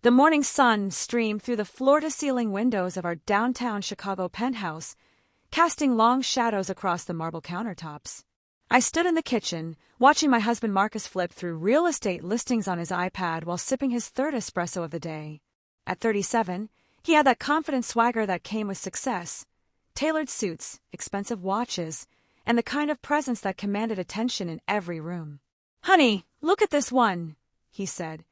The morning sun streamed through the floor-to-ceiling windows of our downtown Chicago penthouse, casting long shadows across the marble countertops. I stood in the kitchen, watching my husband Marcus flip through real estate listings on his iPad while sipping his third espresso of the day. At 37, he had that confident swagger that came with success: tailored suits, expensive watches, and the kind of presence that commanded attention in every room. "Honey, look at this one," he said,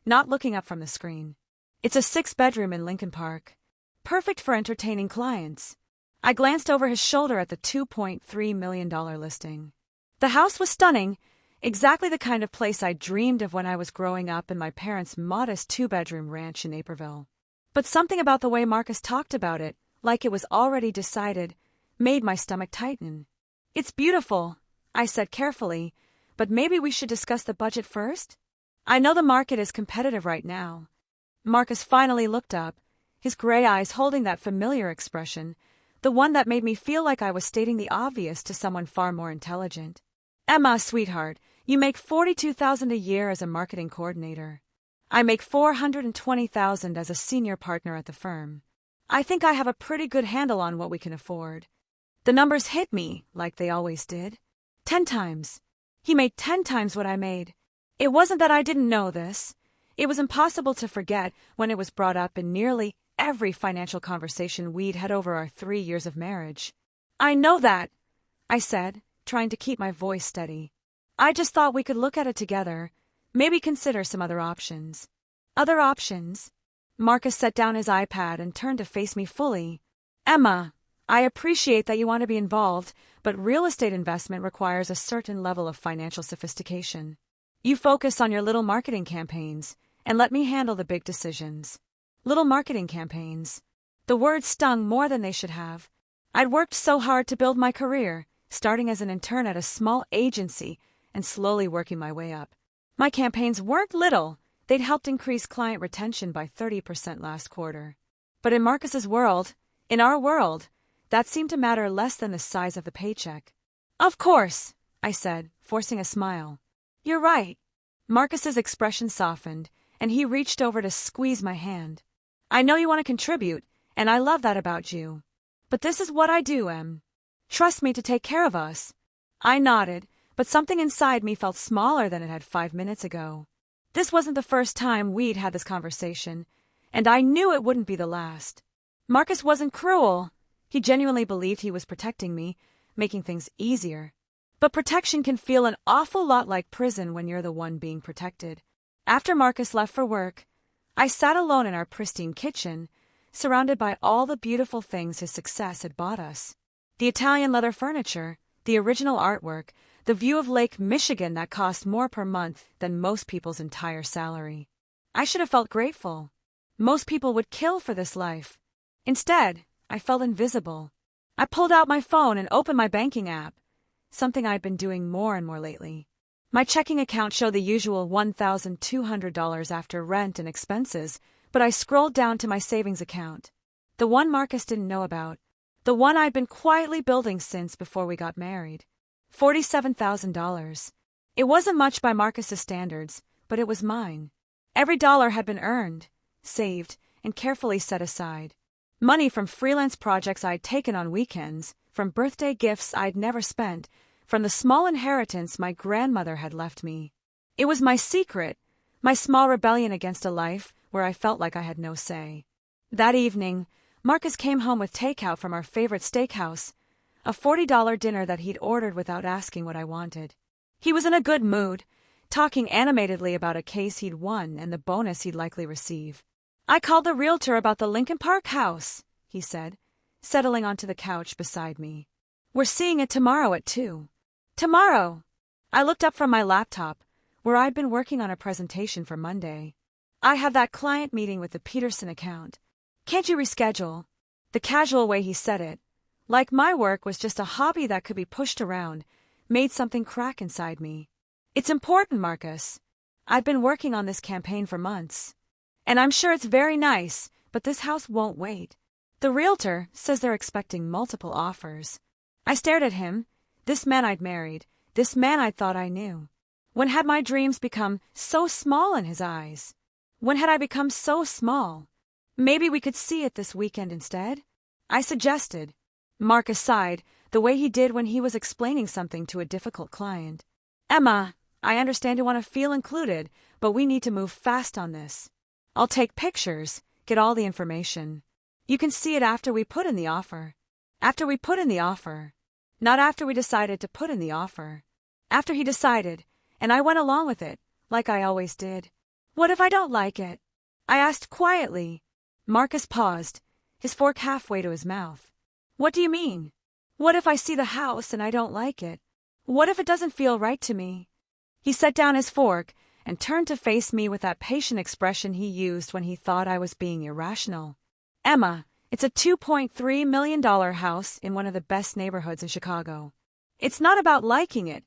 not looking up from the screen. "It's a 6-bedroom in Lincoln Park. Perfect for entertaining clients." I glanced over his shoulder at the $2.3 million listing. The house was stunning, exactly the kind of place I dreamed of when I was growing up in my parents' modest 2-bedroom ranch in Naperville. But something about the way Marcus talked about it, like it was already decided, made my stomach tighten. "It's beautiful," I said carefully, "but maybe we should discuss the budget first? I know the market is competitive right now." Marcus finally looked up, his gray eyes holding that familiar expression, the one that made me feel like I was stating the obvious to someone far more intelligent. "Emma, sweetheart, you make $42,000 a year as a marketing coordinator. I make $420,000 as a senior partner at the firm. I think I have a pretty good handle on what we can afford." The numbers hit me, like they always did. 10 times. He made 10 times what I made. It wasn't that I didn't know this. It was impossible to forget when it was brought up in nearly every financial conversation we'd had over our 3 years of marriage. "I know that," I said, trying to keep my voice steady. "I just thought we could look at it together, maybe consider some other options." "Other options?" Marcus set down his iPad and turned to face me fully. "Emma, I appreciate that you want to be involved, but real estate investment requires a certain level of financial sophistication. You focus on your little marketing campaigns, and let me handle the big decisions." Little marketing campaigns. The words stung more than they should have. I'd worked so hard to build my career, starting as an intern at a small agency and slowly working my way up. My campaigns weren't little. They'd helped increase client retention by 30% last quarter. But in Marcus's world, in our world, that seemed to matter less than the size of the paycheck. "Of course," I said, forcing a smile. "You're right." Marcus's expression softened, and he reached over to squeeze my hand. "I know you want to contribute, and I love that about you. But this is what I do, Em. Trust me to take care of us." I nodded, but something inside me felt smaller than it had 5 minutes ago. This wasn't the first time we'd had this conversation, and I knew it wouldn't be the last. Marcus wasn't cruel. He genuinely believed he was protecting me, making things easier. But protection can feel an awful lot like prison when you're the one being protected. After Marcus left for work, I sat alone in our pristine kitchen, surrounded by all the beautiful things his success had bought us. The Italian leather furniture, the original artwork, the view of Lake Michigan that cost more per month than most people's entire salary. I should have felt grateful. Most people would kill for this life. Instead, I felt invisible. I pulled out my phone and opened my banking app, something I'd been doing more and more lately. My checking account showed the usual $1,200 after rent and expenses, but I scrolled down to my savings account. The one Marcus didn't know about. The one I'd been quietly building since before we got married. $47,000. It wasn't much by Marcus's standards, but it was mine. Every dollar had been earned, saved, and carefully set aside. Money from freelance projects I'd taken on weekends, from birthday gifts I'd never spent, from the small inheritance my grandmother had left me. It was my secret, my small rebellion against a life where I felt like I had no say. That evening, Marcus came home with takeout from our favorite steakhouse, a $40 dinner that he'd ordered without asking what I wanted. He was in a good mood, talking animatedly about a case he'd won and the bonus he'd likely receive. "I called the realtor about the Lincoln Park house," he said, settling onto the couch beside me. "We're seeing it tomorrow at 2. "Tomorrow!" I looked up from my laptop, where I'd been working on a presentation for Monday. "I have that client meeting with the Peterson account. Can't you reschedule?" The casual way he said it, like my work was just a hobby that could be pushed around, made something crack inside me. "It's important, Marcus. I've been working on this campaign for months. And I'm sure it's very nice, but this house won't wait. The realtor says they're expecting multiple offers." I stared at him, this man I'd married, this man I thought I knew. When had my dreams become so small in his eyes? When had I become so small? Maybe we could see it this weekend instead? I suggested. Marcus sighed, the way he did when he was explaining something to a difficult client. Emma, I understand you want to feel included, but we need to move fast on this. I'll take pictures, get all the information. You can see it after we put in the offer. After we put in the offer. Not after we decided to put in the offer. After he decided, and I went along with it, like I always did. What if I don't like it? I asked quietly. Marcus paused, his fork halfway to his mouth. What do you mean? What if I see the house and I don't like it? What if it doesn't feel right to me? He set down his fork and turned to face me with that patient expression he used when he thought I was being irrational. Emma, it's a $2.3 million house in one of the best neighborhoods in Chicago. It's not about liking it.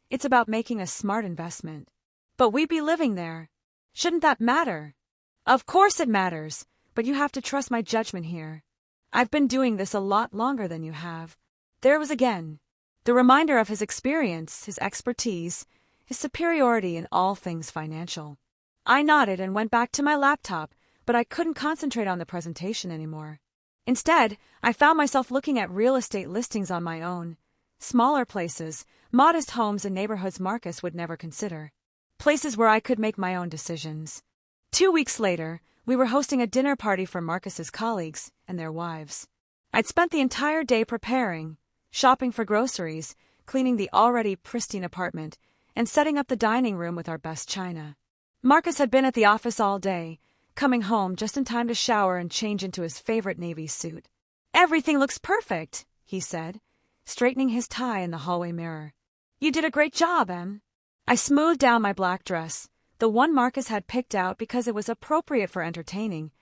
It's about making a smart investment. But we'd be living there. Shouldn't that matter? Of course it matters, but you have to trust my judgment here. I've been doing this a lot longer than you have. There it was again. The reminder of his experience, his expertise, his superiority in all things financial. I nodded and went back to my laptop, but I couldn't concentrate on the presentation anymore. Instead, I found myself looking at real estate listings on my own. Smaller places, modest homes in neighborhoods Marcus would never consider. Places where I could make my own decisions. 2 weeks later, we were hosting a dinner party for Marcus's colleagues and their wives. I'd spent the entire day preparing, shopping for groceries, cleaning the already pristine apartment, and setting up the dining room with our best china. Marcus had been at the office all day, coming home just in time to shower and change into his favorite navy suit. Everything looks perfect, he said, straightening his tie in the hallway mirror. You did a great job, Em. I smoothed down my black dress, the one Marcus had picked out because it was appropriate for entertaining,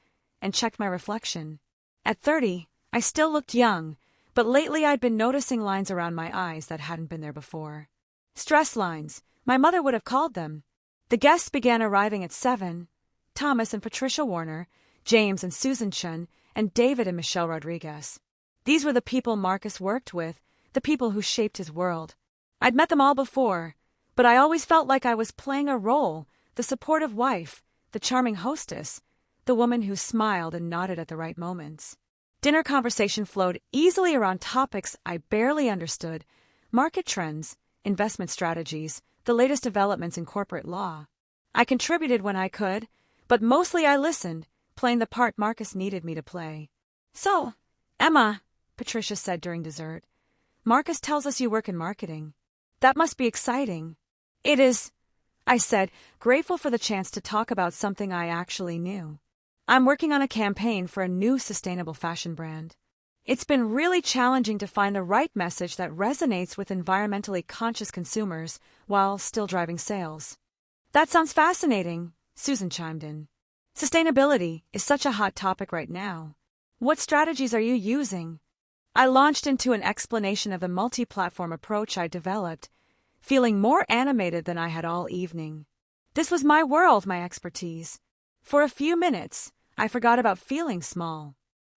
and checked my reflection. At 30, I still looked young, but lately I'd been noticing lines around my eyes that hadn't been there before. Stress lines, my mother would have called them. The guests began arriving at 7. Thomas and Patricia Warner, James and Susan Chun, and David and Michelle Rodriguez. These were the people Marcus worked with, the people who shaped his world. I'd met them all before, but I always felt like I was playing a role, the supportive wife, the charming hostess, the woman who smiled and nodded at the right moments. Dinner conversation flowed easily around topics I barely understood, market trends, investment strategies, the latest developments in corporate law. I contributed when I could, but mostly I listened, playing the part Marcus needed me to play. So, Emma, Patricia said during dessert, Marcus tells us you work in marketing. That must be exciting. It is, I said, grateful for the chance to talk about something I actually knew. I'm working on a campaign for a new sustainable fashion brand. It's been really challenging to find the right message that resonates with environmentally conscious consumers while still driving sales. That sounds fascinating, Susan chimed in. Sustainability is such a hot topic right now. What strategies are you using? I launched into an explanation of the multi-platform approach I developed, feeling more animated than I had all evening. This was my world, my expertise. For a few minutes, I forgot about feeling small.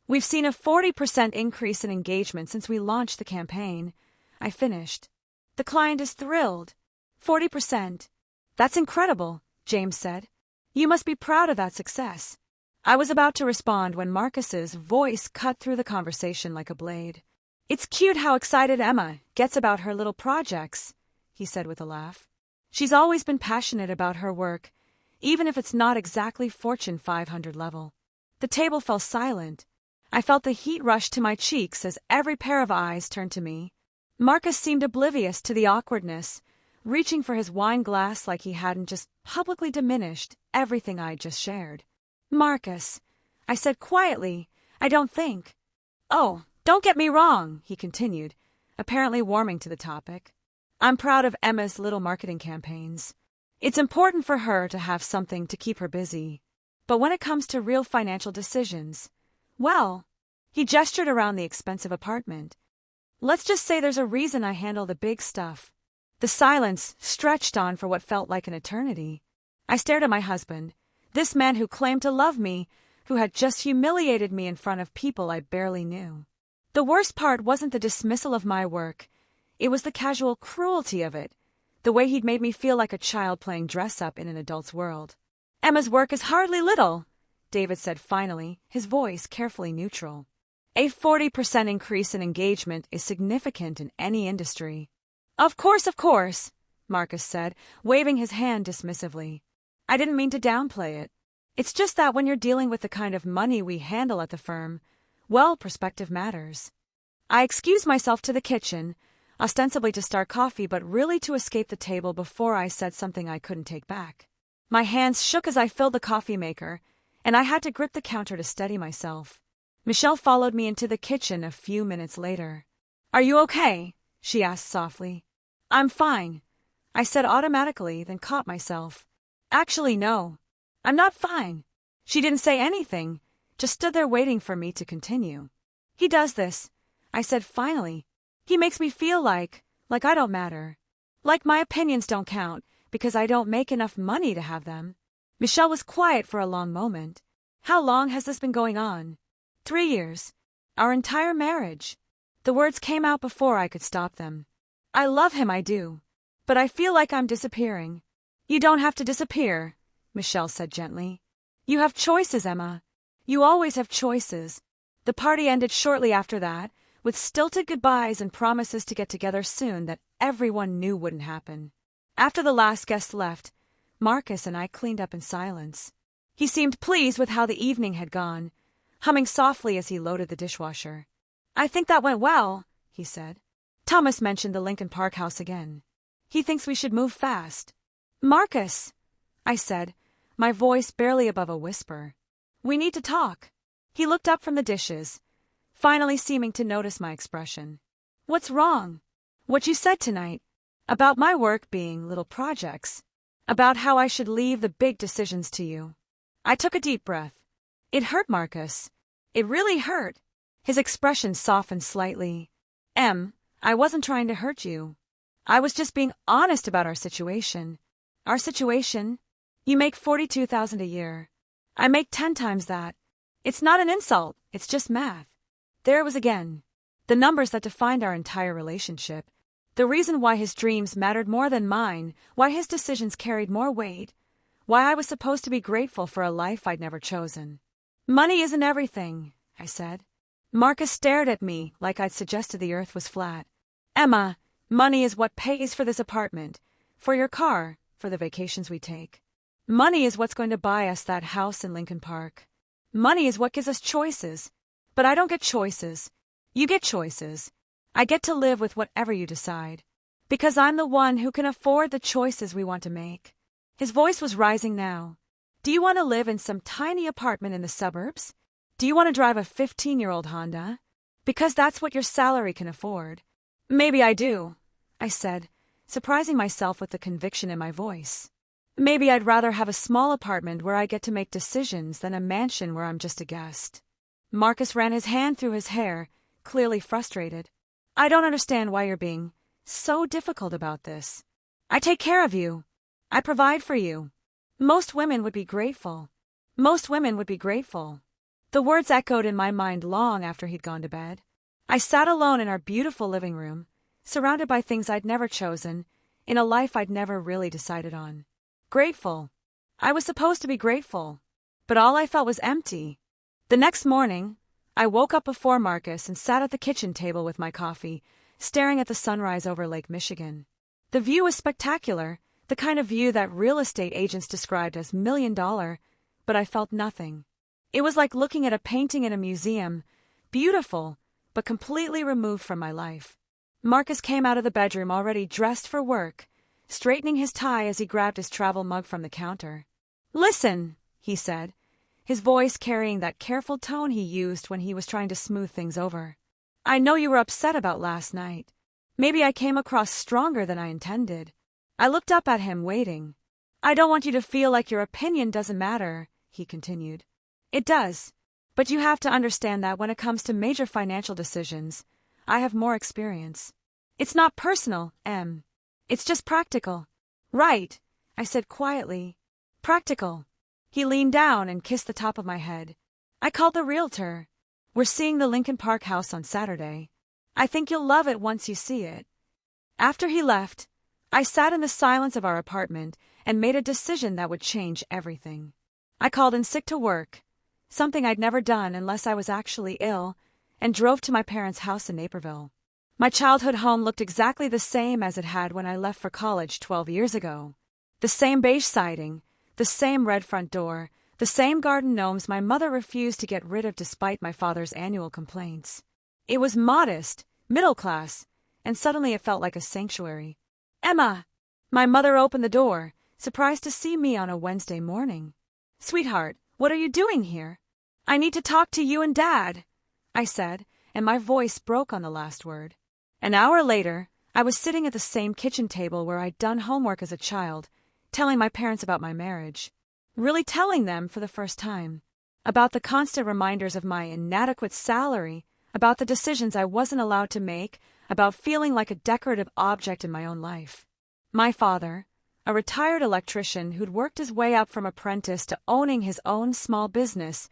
We've seen a 40% increase in engagement since we launched the campaign. I finished. The client is thrilled. 40%. That's incredible, James said. You must be proud of that success. I was about to respond when Marcus's voice cut through the conversation like a blade. It's cute how excited Emma gets about her little projects, he said with a laugh. She's always been passionate about her work, even if it's not exactly Fortune 500 level. The table fell silent. I felt the heat rush to my cheeks as every pair of eyes turned to me. Marcus seemed oblivious to the awkwardness, reaching for his wine glass like he hadn't just publicly diminished everything I'd just shared. Marcus, I said quietly, I don't think. Oh, don't get me wrong, he continued, apparently warming to the topic. I'm proud of Emma's little marketing campaigns. It's important for her to have something to keep her busy. But when it comes to real financial decisions, well, he gestured around the expensive apartment. Let's just say there's a reason I handle the big stuff. The silence stretched on for what felt like an eternity. I stared at my husband, this man who claimed to love me, who had just humiliated me in front of people I barely knew. The worst part wasn't the dismissal of my work. It was the casual cruelty of it, the way he'd made me feel like a child playing dress-up in an adult's world. Emma's work is hardly little, David said finally, his voice carefully neutral. A 40% increase in engagement is significant in any industry. Of course, Marcus said, waving his hand dismissively. I didn't mean to downplay it. It's just that when you're dealing with the kind of money we handle at the firm, well, perspective matters. I excused myself to the kitchen, ostensibly to start coffee but really to escape the table before I said something I couldn't take back. My hands shook as I filled the coffee maker, and I had to grip the counter to steady myself. Michelle followed me into the kitchen a few minutes later. Are you okay? She asked softly. I'm fine, I said automatically, then caught myself. Actually, no. I'm not fine. She didn't say anything, just stood there waiting for me to continue. He does this, I said finally. He makes me feel like I don't matter. Like my opinions don't count, because I don't make enough money to have them. Michelle was quiet for a long moment. How long has this been going on? 3 years. Our entire marriage. The words came out before I could stop them. I love him, I do. But I feel like I'm disappearing. You don't have to disappear, Michelle said gently. You have choices, Emma. You always have choices. The party ended shortly after that, with stilted goodbyes and promises to get together soon that everyone knew wouldn't happen. After the last guest left, Marcus and I cleaned up in silence. He seemed pleased with how the evening had gone, humming softly as he loaded the dishwasher. I think that went well, he said. Thomas mentioned the Lincoln Park house again. He thinks we should move fast. Marcus, I said, my voice barely above a whisper. We need to talk. He looked up from the dishes, finally seeming to notice my expression. What's wrong? What you said tonight. About my work being little projects. About how I should leave the big decisions to you. I took a deep breath. It hurt, Marcus. It really hurt. His expression softened slightly. I wasn't trying to hurt you. I was just being honest about our situation. Our situation? You make $42,000 a year. I make 10 times that. It's not an insult, it's just math. There it was again. The numbers that defined our entire relationship. The reason why his dreams mattered more than mine, why his decisions carried more weight, why I was supposed to be grateful for a life I'd never chosen. Money isn't everything, I said. Marcus stared at me like I'd suggested the earth was flat. Emma, money is what pays for this apartment, for your car, for the vacations we take. Money is what's going to buy us that house in Lincoln Park. Money is what gives us choices. But I don't get choices. You get choices. I get to live with whatever you decide. Because I'm the one who can afford the choices we want to make. His voice was rising now. Do you want to live in some tiny apartment in the suburbs? Do you want to drive a 15-year-old Honda? Because that's what your salary can afford. Maybe I do, I said, surprising myself with the conviction in my voice. Maybe I'd rather have a small apartment where I get to make decisions than a mansion where I'm just a guest. Marcus ran his hand through his hair, clearly frustrated. I don't understand why you're being so difficult about this. I take care of you. I provide for you. Most women would be grateful. Most women would be grateful. The words echoed in my mind long after he'd gone to bed. I sat alone in our beautiful living room, surrounded by things I'd never chosen, in a life I'd never really decided on. Grateful. I was supposed to be grateful, but all I felt was empty. The next morning, I woke up before Marcus and sat at the kitchen table with my coffee, staring at the sunrise over Lake Michigan. The view was spectacular, the kind of view that real estate agents described as $1 million, but I felt nothing. It was like looking at a painting in a museum, beautiful, but completely removed from my life. Marcus came out of the bedroom already dressed for work, straightening his tie as he grabbed his travel mug from the counter. Listen, he said, his voice carrying that careful tone he used when he was trying to smooth things over. I know you were upset about last night. Maybe I came across stronger than I intended. I looked up at him, waiting. I don't want you to feel like your opinion doesn't matter, he continued. It does, but you have to understand that when it comes to major financial decisions, I have more experience. It's not personal, Em. It's just practical. Right, I said quietly. Practical. He leaned down and kissed the top of my head. I called the realtor. We're seeing the Lincoln Park house on Saturday. I think you'll love it once you see it. After he left, I sat in the silence of our apartment and made a decision that would change everything. I called in sick to work, something I'd never done unless I was actually ill, and drove to my parents' house in Naperville. My childhood home looked exactly the same as it had when I left for college 12 years ago. The same beige siding, the same red front door, the same garden gnomes my mother refused to get rid of despite my father's annual complaints. It was modest, middle class, and suddenly it felt like a sanctuary. "Emma!" My mother opened the door, surprised to see me on a Wednesday morning. "Sweetheart, what are you doing here?" "I need to talk to you and Dad," I said, and my voice broke on the last word. An hour later, I was sitting at the same kitchen table where I'd done homework as a child, telling my parents about my marriage. Really telling them for the first time. About the constant reminders of my inadequate salary, about the decisions I wasn't allowed to make, about feeling like a decorative object in my own life. My father, a retired electrician who'd worked his way up from apprentice to owning his own small business,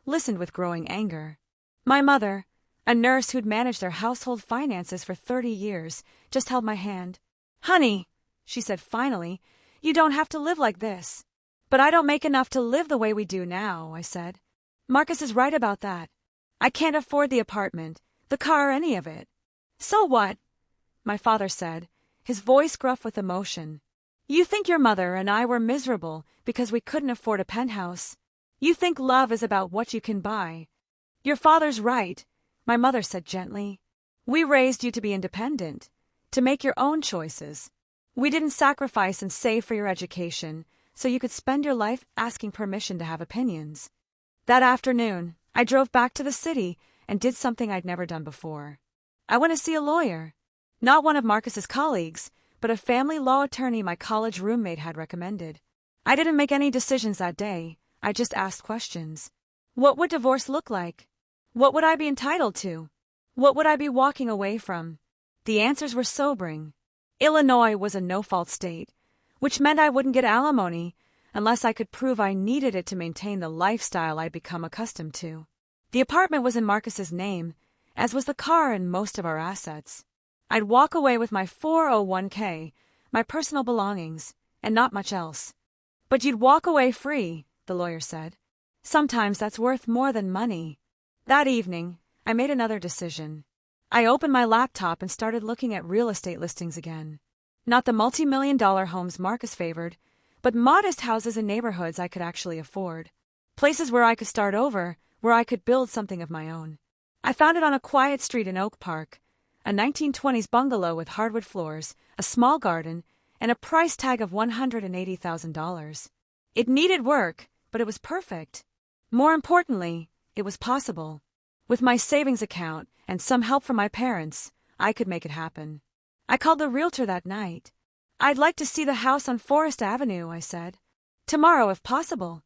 listened with growing anger. My mother, a nurse who'd managed their household finances for 30 years, just held my hand. "Honey," she said finally, "you don't have to live like this." "But I don't make enough to live the way we do now," I said. "Marcus is right about that. I can't afford the apartment, the car, any of it." "So what?" my father said, his voice gruff with emotion. "You think your mother and I were miserable because we couldn't afford a penthouse. You think love is about what you can buy. Your father's right," my mother said gently. "We raised you to be independent, to make your own choices. We didn't sacrifice and save for your education so you could spend your life asking permission to have opinions." That afternoon, I drove back to the city and did something I'd never done before. I went to see a lawyer. Not one of Marcus's colleagues, but a family law attorney my college roommate had recommended. I didn't make any decisions that day. I just asked questions. What would divorce look like? What would I be entitled to? What would I be walking away from? The answers were sobering. Illinois was a no-fault state, which meant I wouldn't get alimony unless I could prove I needed it to maintain the lifestyle I'd become accustomed to. The apartment was in Marcus's name, as was the car and most of our assets. I'd walk away with my 401k, my personal belongings, and not much else. "But you'd walk away free," the lawyer said. "Sometimes that's worth more than money." That evening, I made another decision. I opened my laptop and started looking at real estate listings again. Not the multi-million-dollar homes Marcus favored, but modest houses in neighborhoods I could actually afford. Places where I could start over, where I could build something of my own. I found it on a quiet street in Oak Park, a 1920s bungalow with hardwood floors, a small garden, and a price tag of $180,000. It needed work, but it was perfect. More importantly, it was possible. With my savings account and some help from my parents, I could make it happen. I called the realtor that night. "I'd like to see the house on Forest Avenue," I said. "Tomorrow, if possible."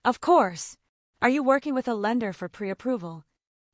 "Of course. Are you working with a lender for pre-approval?"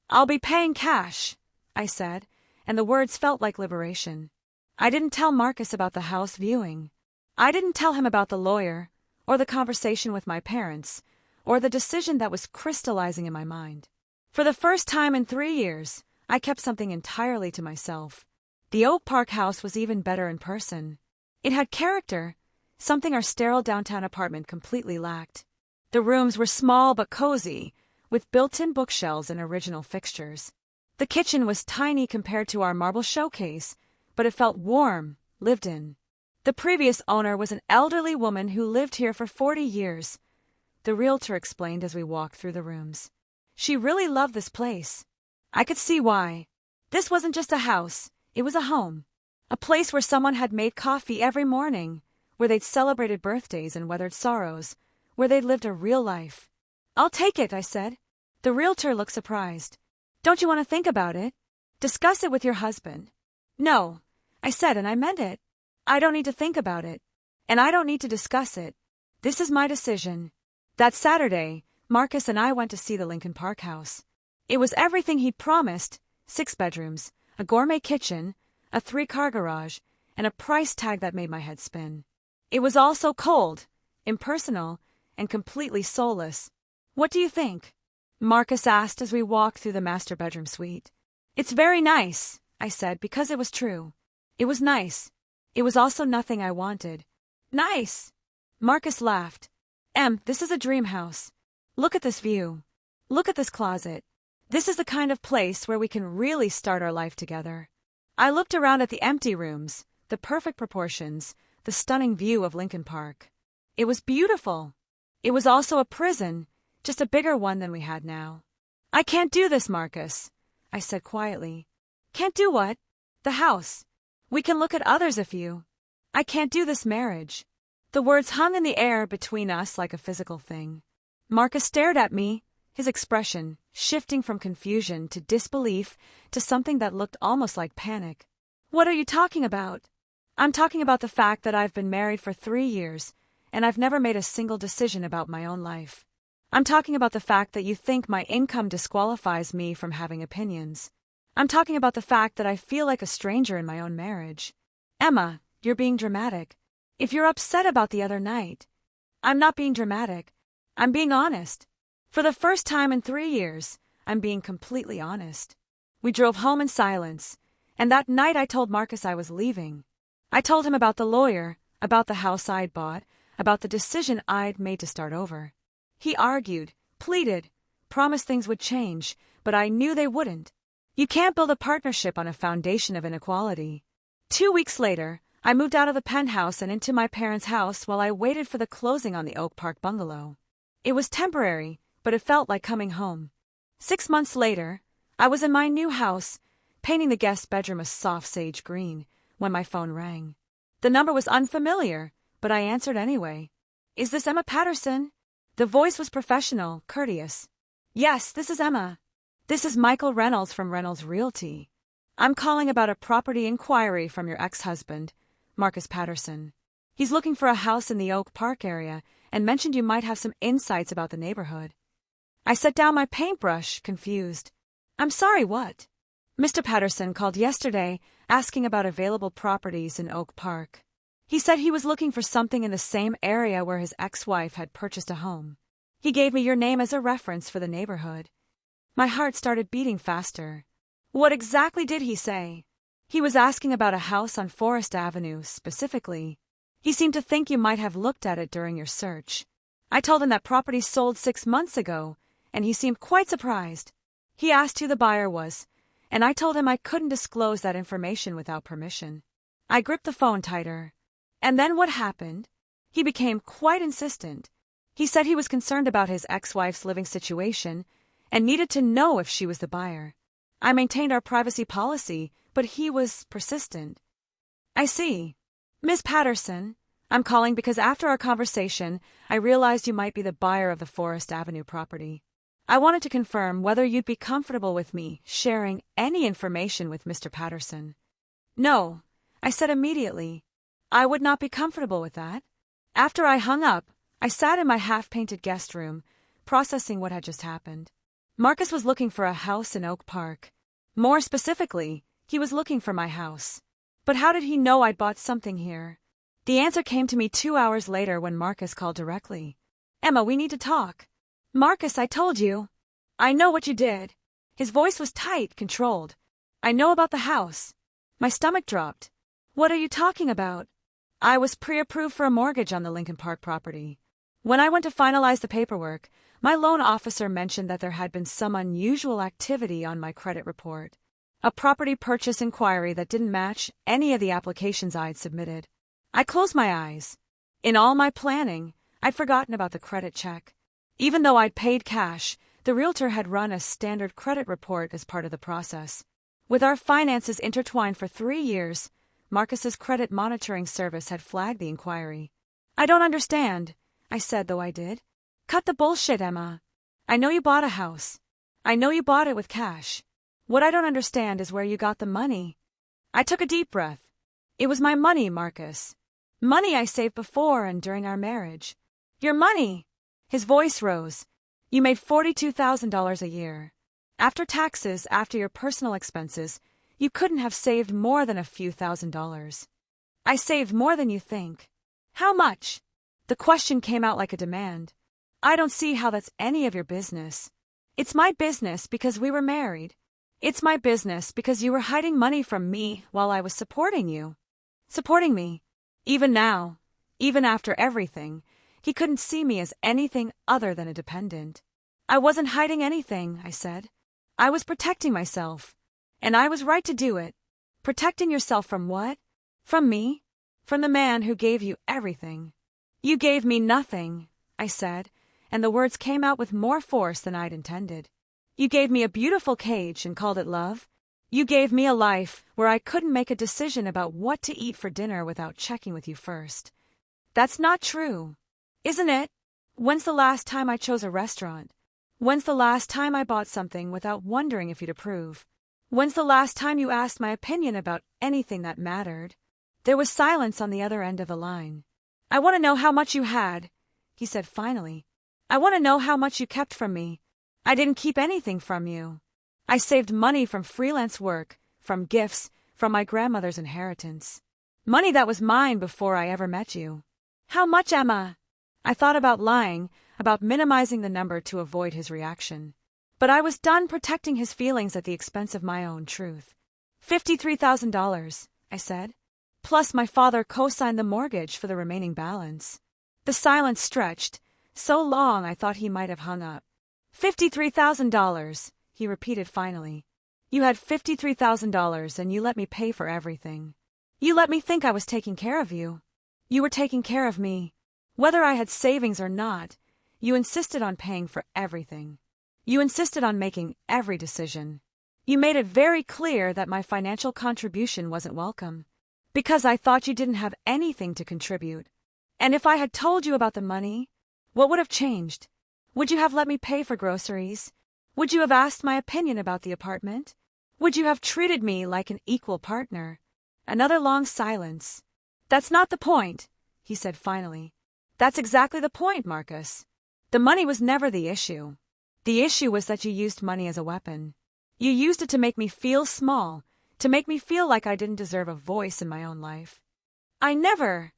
"I'll be paying cash," I said, and the words felt like liberation. I didn't tell Marcus about the house viewing. I didn't tell him about the lawyer, or the conversation with my parents, or the decision that was crystallizing in my mind. For the first time in 3 years, I kept something entirely to myself. The Oak Park house was even better in person. It had character, something our sterile downtown apartment completely lacked. The rooms were small but cozy, with built-in bookshelves and original fixtures. The kitchen was tiny compared to our marble showcase, but it felt warm, lived in. The previous owner was an elderly woman who lived here for 40 years, the realtor explained as we walked through the rooms. She really loved this place. I could see why. This wasn't just a house, it was a home. A place where someone had made coffee every morning, where they'd celebrated birthdays and weathered sorrows, where they'd lived a real life. "I'll take it," I said. The realtor looked surprised. "Don't you want to think about it? Discuss it with your husband." "No," I said, and I meant it. "I don't need to think about it. And I don't need to discuss it. This is my decision." That Saturday, Marcus and I went to see the Lincoln Park house. It was everything he'd promised: 6 bedrooms, a gourmet kitchen, a 3-car garage, and a price tag that made my head spin. It was all so cold, impersonal, and completely soulless. "What do you think?" Marcus asked as we walked through the master bedroom suite. "It's very nice," I said, because it was true. It was nice. It was also nothing I wanted. "Nice!" Marcus laughed. This is a dream house. Look at this view. Look at this closet. This is the kind of place where we can really start our life together. I looked around at the empty rooms, the perfect proportions, the stunning view of Lincoln Park. It was beautiful. It was also a prison, just a bigger one than we had now. I can't do this, Marcus, I said quietly. Can't do what? The house. We can look at others if you. I can't do this marriage. The words hung in the air between us like a physical thing. Marcus stared at me, his expression shifting from confusion to disbelief to something that looked almost like panic. What are you talking about? I'm talking about the fact that I've been married for 3 years, and I've never made a single decision about my own life. I'm talking about the fact that you think my income disqualifies me from having opinions. I'm talking about the fact that I feel like a stranger in my own marriage. Emma, you're being dramatic. If you're upset about the other night, I'm not being dramatic. I'm being honest. For the first time in 3 years, I'm being completely honest. We drove home in silence, and that night I told Marcus I was leaving. I told him about the lawyer, about the house I'd bought, about the decision I'd made to start over. He argued, pleaded, promised things would change, but I knew they wouldn't. You can't build a partnership on a foundation of inequality. 2 weeks later, I moved out of the penthouse and into my parents' house while I waited for the closing on the Oak Park bungalow. It was temporary, but it felt like coming home. 6 months later, I was in my new house, painting the guest bedroom a soft sage green, when my phone rang. The number was unfamiliar, but I answered anyway. Is this Emma Patterson? The voice was professional, courteous. Yes, this is Emma. This is Michael Reynolds from Reynolds Realty. I'm calling about a property inquiry from your ex-husband, Marcus Patterson. He's looking for a house in the Oak Park area and mentioned you might have some insights about the neighborhood. I set down my paintbrush, confused. I'm sorry, what? Mr. Patterson called yesterday asking about available properties in Oak Park. He said he was looking for something in the same area where his ex-wife had purchased a home. He gave me your name as a reference for the neighborhood. My heart started beating faster. What exactly did he say? He was asking about a house on Forest Avenue, specifically. He seemed to think you might have looked at it during your search. I told him that property sold 6 months ago, and he seemed quite surprised. He asked who the buyer was, and I told him I couldn't disclose that information without permission. I gripped the phone tighter. And then what happened? He became quite insistent. He said he was concerned about his ex-wife's living situation and needed to know if she was the buyer. I maintained our privacy policy, but he was persistent. I see. Miss Patterson, I'm calling because after our conversation, I realized you might be the buyer of the Forest Avenue property. I wanted to confirm whether you'd be comfortable with me sharing any information with Mr. Patterson. No, I said immediately. I would not be comfortable with that. After I hung up, I sat in my half-painted guest room, processing what had just happened. Marcus was looking for a house in Oak Park. More specifically, he was looking for my house. But how did he know I'd bought something here? The answer came to me 2 hours later when Marcus called directly. Emma, we need to talk. Marcus, I told you. I know what you did. His voice was tight, controlled. I know about the house. My stomach dropped. What are you talking about? I was pre-approved for a mortgage on the Lincoln Park property. When I went to finalize the paperwork, my loan officer mentioned that there had been some unusual activity on my credit report. A property purchase inquiry that didn't match any of the applications I'd submitted. I closed my eyes. In all my planning, I'd forgotten about the credit check. Even though I'd paid cash, the realtor had run a standard credit report as part of the process. With our finances intertwined for 3 years, Marcus's credit monitoring service had flagged the inquiry. I don't understand, I said, though I did. Cut the bullshit, Emma. I know you bought a house. I know you bought it with cash. What I don't understand is where you got the money. I took a deep breath. It was my money, Marcus. Money I saved before and during our marriage. Your money! His voice rose. You made $42,000 a year. After taxes, after your personal expenses, you couldn't have saved more than a few $1,000s. I saved more than you think. How much? The question came out like a demand. I don't see how that's any of your business. It's my business because we were married. It's my business because you were hiding money from me while I was supporting you. Supporting me. Even now, even after everything, He couldn't see me as anything other than a dependent. I wasn't hiding anything, I said. I was protecting myself. And I was right to do it. Protecting yourself from what? From me? From the man who gave you everything. You gave me nothing, I said, and the words came out with more force than I'd intended. You gave me a beautiful cage and called it love. You gave me a life where I couldn't make a decision about what to eat for dinner without checking with you first. That's not true, isn't it? When's the last time I chose a restaurant? When's the last time I bought something without wondering if you'd approve? When's the last time you asked my opinion about anything that mattered? There was silence on the other end of the line. I want to know how much you had, he said finally. I want to know how much you kept from me. I didn't keep anything from you. I saved money from freelance work, from gifts, from my grandmother's inheritance. Money that was mine before I ever met you. How much, Emma? I thought about lying, about minimizing the number to avoid his reaction. But I was done protecting his feelings at the expense of my own truth. $53,000, I said. Plus my father co-signed the mortgage for the remaining balance. The silence stretched, so long I thought he might have hung up. $53,000, he repeated finally. You had $53,000 and you let me pay for everything. You let me think I was taking care of you. You were taking care of me. Whether I had savings or not, you insisted on paying for everything. You insisted on making every decision. You made it very clear that my financial contribution wasn't welcome, because I thought you didn't have anything to contribute. And if I had told you about the money, what would have changed? Would you have let me pay for groceries? Would you have asked my opinion about the apartment? Would you have treated me like an equal partner? Another long silence. That's not the point, he said finally. That's exactly the point, Marcus. The money was never the issue. The issue was that you used money as a weapon. You used it to make me feel small, to make me feel like I didn't deserve a voice in my own life. I never.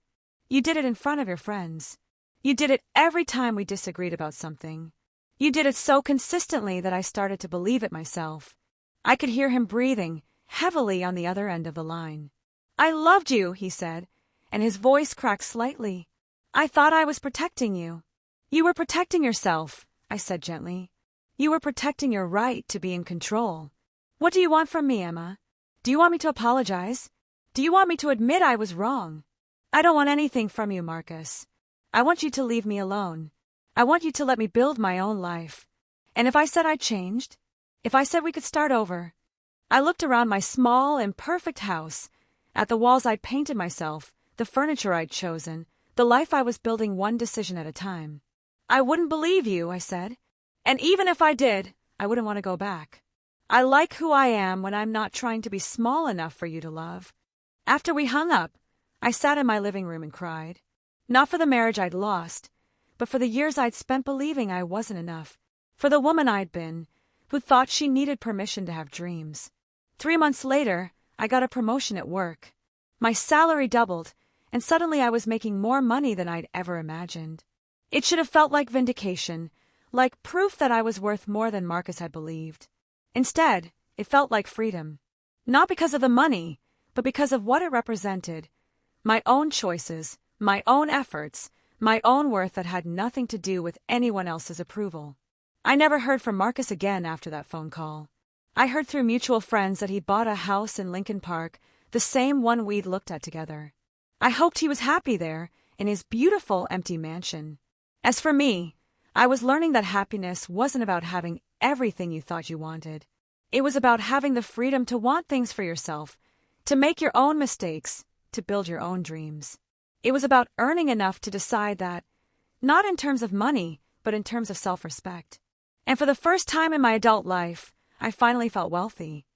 You did it in front of your friends. You did it every time we disagreed about something. You did it so consistently that I started to believe it myself. I could hear him breathing heavily on the other end of the line. I loved you, he said, and his voice cracked slightly. I thought I was protecting you. You were protecting yourself, I said gently. You were protecting your right to be in control. What do you want from me, Emma? Do you want me to apologize? Do you want me to admit I was wrong? I don't want anything from you, Marcus. I want you to leave me alone. I want you to let me build my own life. And if I said I changed, if I said we could start over, I looked around my small, imperfect house, at the walls I'd painted myself, the furniture I'd chosen, the life I was building one decision at a time. I wouldn't believe you, I said. And even if I did, I wouldn't want to go back. I like who I am when I'm not trying to be small enough for you to love. After we hung up, I sat in my living room and cried. Not for the marriage I'd lost, but for the years I'd spent believing I wasn't enough, for the woman I'd been, who thought she needed permission to have dreams. 3 months later, I got a promotion at work. My salary doubled, and suddenly I was making more money than I'd ever imagined. It should have felt like vindication, like proof that I was worth more than Marcus had believed. Instead, it felt like freedom. Not because of the money, but because of what it represented. My own choices, my own efforts, my own worth that had nothing to do with anyone else's approval. I never heard from Marcus again after that phone call. I heard through mutual friends that he'd bought a house in Lincoln Park, the same one we'd looked at together. I hoped he was happy there, in his beautiful empty mansion. As for me, I was learning that happiness wasn't about having everything you thought you wanted. It was about having the freedom to want things for yourself, to make your own mistakes, to build your own dreams. It was about earning enough to decide that, not in terms of money, but in terms of self-respect. And for the first time in my adult life, I finally felt wealthy.